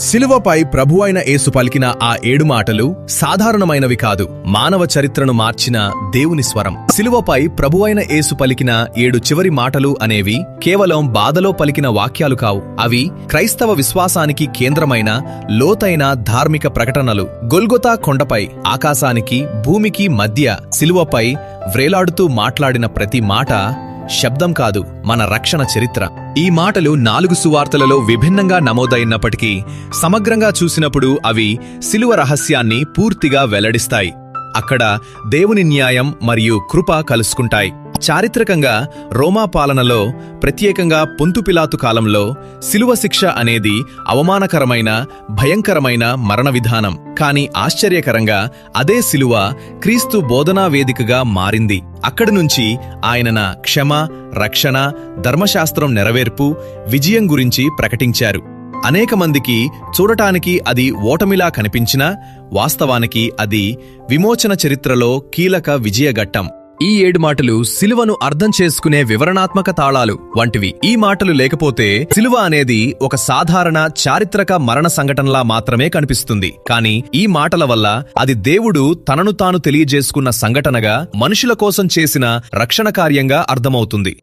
శిలువపై ప్రభువైన యేసు పలికిన ఆ 7 మాటలు సాధారణమైనవి కాదు. మానవ చరిత్రను మార్చిన దేవుని స్వరం. శిలువపై ప్రభువైన యేసు పలికిన 7 చివరి మాటలు అనేవి కేవలం బాధలో పలికిన వాక్యాలు కావు. అవి క్రైస్తవ విశ్వాసానికి కేంద్రమైన లోతైన ధార్మిక ప్రకటనలు. గొల్గొతా కొండపై ఆకాశానికి భూమికి మధ్య శిలువపై వ్రేలాడుతూ మాట్లాడిన ప్రతి మాట శబ్దం కాదు, మన రక్షణ చరిత్ర. ఈ మాటలు 4 సువార్తలలో విభిన్నంగా నమోదైనప్పటికీ సమగ్రంగా చూసినప్పుడు అవి శిలువ రహస్యాన్ని పూర్తిగా వెల్లడిస్తాయి. అక్కడ దేవుని న్యాయం మరియు కృప కలుసుకుంటాయి. చారిత్రకంగా రోమా పాలనలో, ప్రత్యేకంగా పొంతు పిలాతు కాలంలో శిలువ శిక్ష అనేది అవమానకరమైన, భయంకరమైన మరణ విధానం. కాని ఆశ్చర్యకరంగా అదే శిలువ క్రీస్తు బోధనా వేదికగా మారింది. అక్కడి నుంచి ఆయన క్షమ, రక్షణ, ధర్మశాస్త్రం నెరవేర్పు, విజయం గురించి ప్రకటించారు. అనేక మందికి చూడటానికి అది ఓటమిలా కనిపించినా వాస్తవానికి అది విమోచన చరిత్రలో కీలక విజయఘట్టం. ఈ 7 మాటలు శిలువను అర్థం చేసుకునే వివరణాత్మక తాళాలు వంటివి. ఈ మాటలు లేకపోతే శిలువ అనేది ఒక సాధారణ చారిత్రక మరణ సంఘటనలా మాత్రమే కనిపిస్తుంది. కానీ ఈ మాటల వల్ల అది దేవుడు తనను తాను తెలియజేసుకున్న సంఘటనగా, మనుషుల కోసం చేసిన రక్షణ కార్యంగా అర్థమవుతుంది.